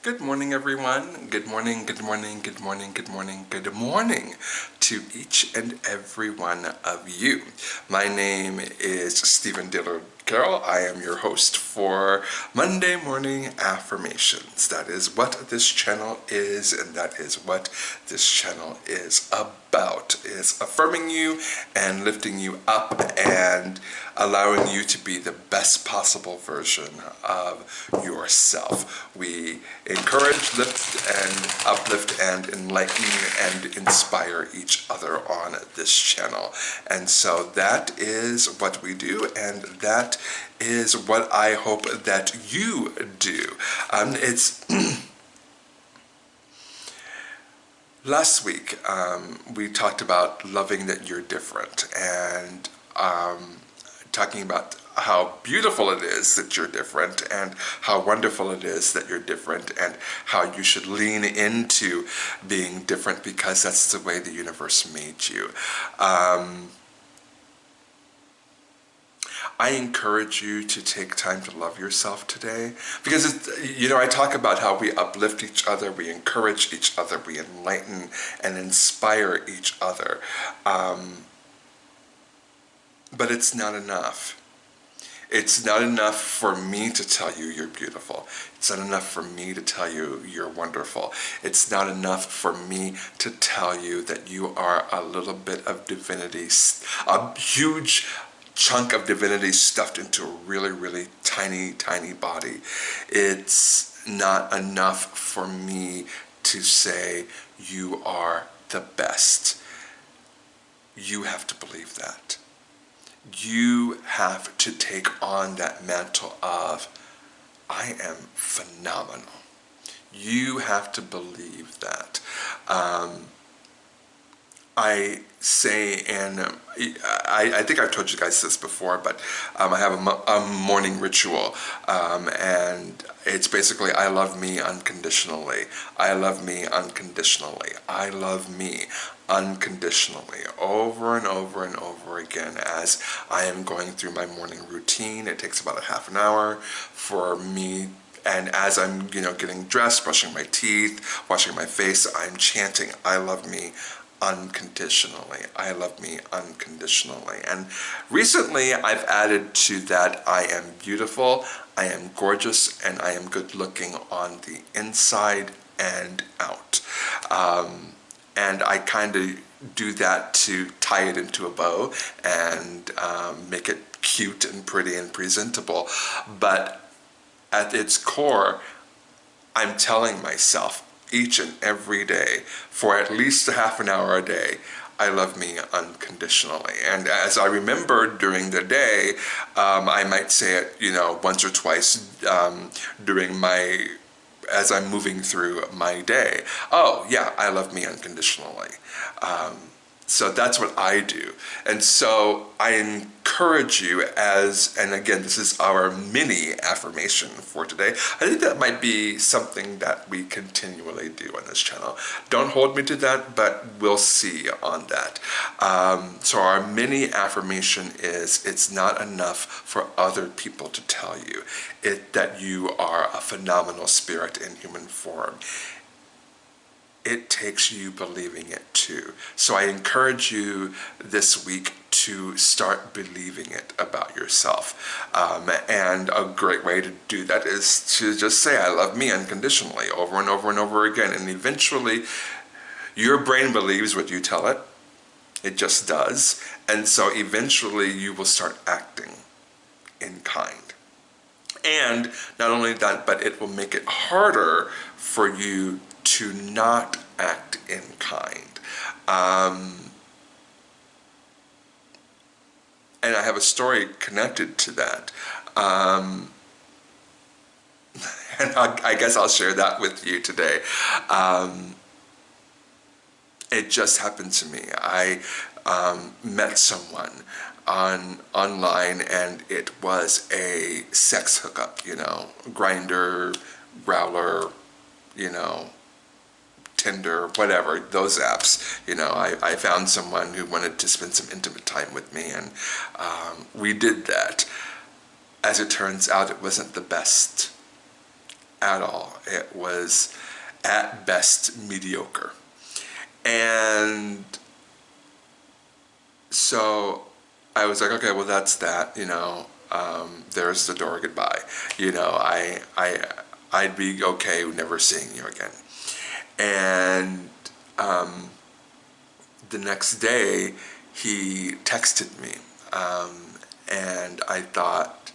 Good morning, everyone. Good morning, good morning, good morning, good morning, good morning to each and every one of you. My name is Stephen Dillard Carroll. I am your host for Monday Morning Affirmations. That is what this channel is, and that is what this channel is about, is affirming you and lifting you up and allowing you to be the best possible version of yourself. We encourage, lift, and uplift, and enlighten, and inspire each other on this channel. And so that is what we do, and that is what I hope that you do. It's Last week, we talked about loving that you're different, and talking about how beautiful it is that you're different, and how wonderful it is that you're different, and how you should lean into being different because that's the way the universe made you. I encourage you to take time to love yourself today, because I talk about how we uplift each other, we encourage each other, we enlighten and inspire each other, but it's not enough. It's not enough for me to tell you you're beautiful. It's not enough for me to tell you you're wonderful. It's not enough for me to tell you that you are a little bit of divinity, a huge chunk of divinity stuffed into a really, really tiny, tiny body. It's not enough for me to say you are the best. You have to believe that. You have to take on that mantle of, I am phenomenal. You have to believe that. I say, and I think I've told you guys this before, but I have a morning ritual, and it's basically, I love me unconditionally. I love me unconditionally. I love me unconditionally, over and over and over again as I am going through my morning routine. It takes about a half an hour for me, and as I'm getting dressed, brushing my teeth, washing my face, I'm chanting, I love me unconditionally. I love me unconditionally. And recently I've added to that, I am beautiful, I am gorgeous, and I am good looking on the inside and out. And I kind of do that to tie it into a bow and make it cute and pretty and presentable. But at its core, I'm telling myself each and every day, for at least a half an hour a day, I love me unconditionally. And as I remember during the day, I might say it, once or twice as I'm moving through my day. Oh, yeah, I love me unconditionally. So that's what I do. And so I encourage you and again, this is our mini affirmation for today. I think that might be something that we continually do on this channel. Don't hold me to that, but we'll see on that. So our mini affirmation is, it's not enough for other people to tell you that you are a phenomenal spirit in human form. It takes you believing it too. So I encourage you this week to start believing it about yourself. And a great way to do that is to just say, I love me unconditionally, over and over and over again. And eventually, your brain believes what you tell it. It just does. And so eventually, you will start acting in kind. And not only that, but it will make it harder for you to not act in kind. And I have a story connected to that. And I guess I'll share that with you today. It just happened to me. I met someone online, and it was a sex hookup, Grindr, Growler, Tinder, whatever, those apps. I found someone who wanted to spend some intimate time with me, and we did that. As it turns out, it wasn't the best at all. It was at best mediocre. And so I was like, okay, well, that's that, there's the door, goodbye. I'd be okay never seeing you again. And the next day, he texted me, and I thought,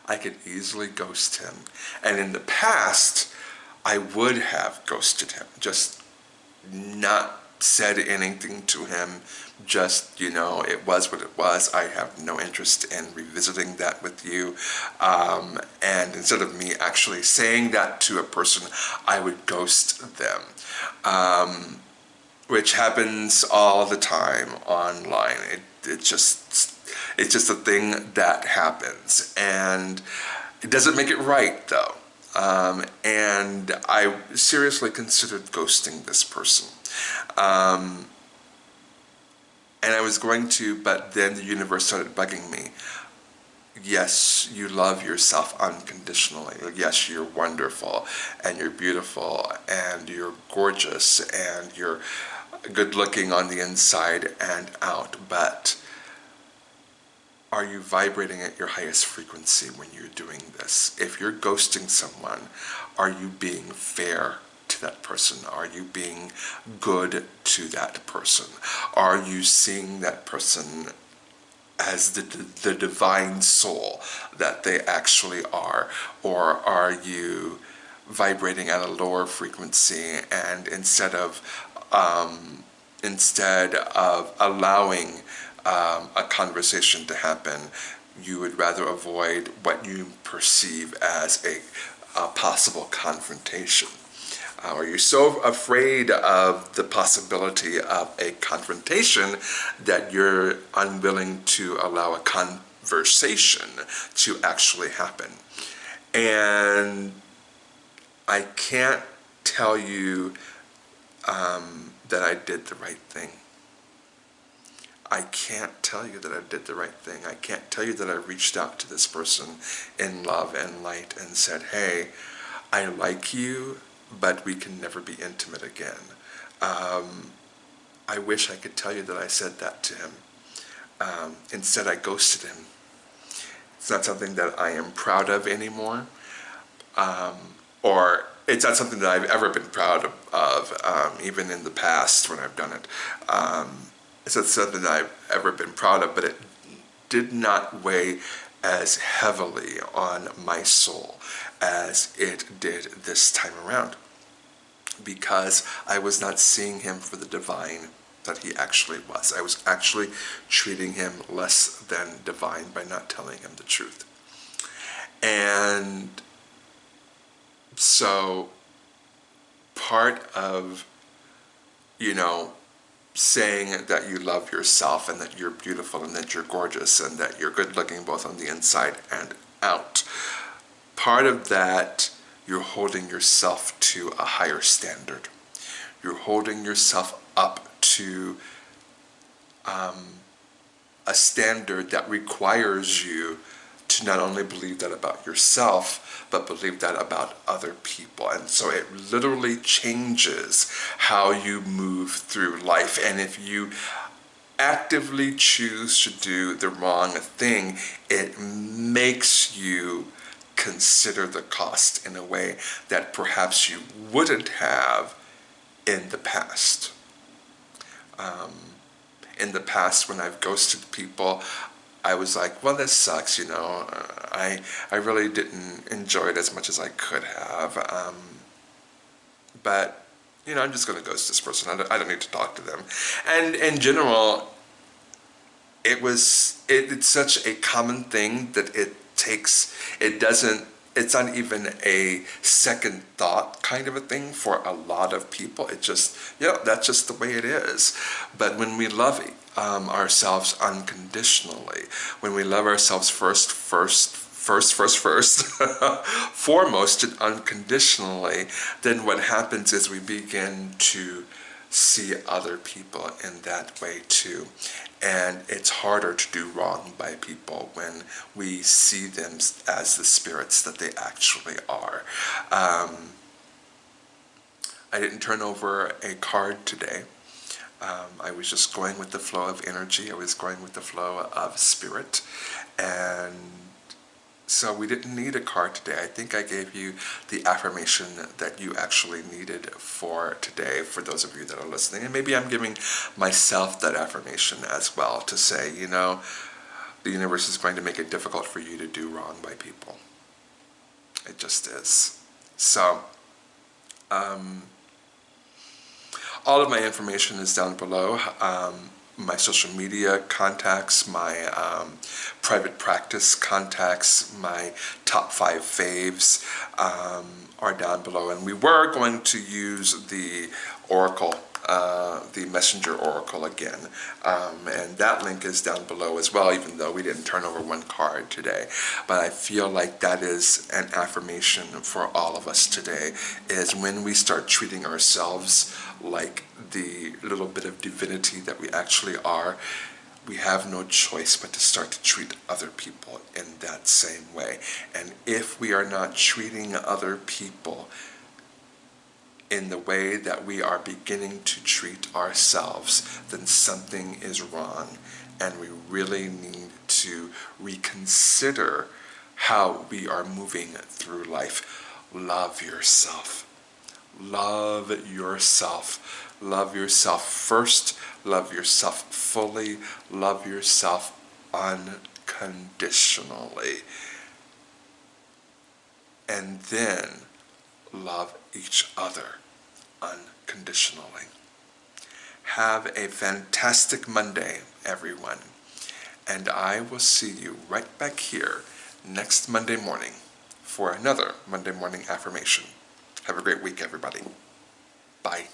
I could easily ghost him. And in the past, I would have ghosted him, just not said anything to him, just, it was what it was. I have no interest in revisiting that with you. And instead of me actually saying that to a person, I would ghost them. Which happens all the time online. It's just a thing that happens, and it doesn't make it right though. And I seriously considered ghosting this person, and I was going to, but then the universe started bugging me. Yes, you love yourself unconditionally. Yes, you're wonderful, and you're beautiful, and you're gorgeous, and you're good looking on the inside and out, but are you vibrating at your highest frequency when you're doing this? If you're ghosting someone, are you being fair to that person? Are you being good to that person? Are you seeing that person as the divine soul that they actually are? Or are you vibrating at a lower frequency, and instead of allowing a conversation to happen, you would rather avoid what you perceive as a possible confrontation? Or you're so afraid of the possibility of a confrontation that you're unwilling to allow a conversation to actually happen. And I can't tell you that I did the right thing. I can't tell you that I did the right thing. I can't tell you that I reached out to this person in love and light and said, hey, I like you, but we can never be intimate again. I wish I could tell you that I said that to him. Instead, I ghosted him. It's not something that I am proud of anymore. Or it's not something that I've ever been proud of, even in the past when I've done it. It's not something that I've ever been proud of, but it did not weigh as heavily on my soul as it did this time around, because I was not seeing him for the divine that he actually was. I was actually treating him less than divine by not telling him the truth. And so part of, saying that you love yourself and that you're beautiful and that you're gorgeous and that you're good looking both on the inside and out, part of that, you're holding yourself to a higher standard. You're holding yourself up to a standard that requires you to not only believe that about yourself, but believe that about other people. And so it literally changes how you move through life. And if you actively choose to do the wrong thing, it makes you consider the cost in a way that perhaps you wouldn't have in the past. In the past, when I've ghosted people, I was like, well, this sucks, I really didn't enjoy it as much as I could have. But, I'm just going to ghost this person. I don't need to talk to them. And in general, it's such a common thing that it's not even a second thought kind of a thing for a lot of people. It just, that's just the way it is. But when we love ourselves unconditionally, when we love ourselves foremost and unconditionally, then what happens is we begin to see other people in that way too. And it's harder to do wrong by people when we see them as the spirits that they actually are. I didn't turn over a card today. I was just going with the flow of energy. I was going with the flow of spirit. And so we didn't need a card today. I think I gave you the affirmation that you actually needed for today, for those of you that are listening. And maybe I'm giving myself that affirmation as well, to say, you know, the universe is going to make it difficult for you to do wrong by people. It just is. So, all of my information is down below. My social media contacts, my private practice contacts, my top 5 faves are down below. And we were going to use the Oracle, the Messenger Oracle again. And that link is down below as well, even though we didn't turn over one card today. But I feel like that is an affirmation for all of us today, is when we start treating ourselves like the little bit of divinity that we actually are, we have no choice but to start to treat other people in that same way. And if we are not treating other people in the way that we are beginning to treat ourselves, then something is wrong, and we really need to reconsider how we are moving through life. Love yourself. Love yourself. Love yourself first. Love yourself fully. Love yourself unconditionally. And then love each other unconditionally. Have a fantastic Monday, everyone. And I will see you right back here next Monday morning for another Monday morning affirmation. Have a great week, everybody. Bye.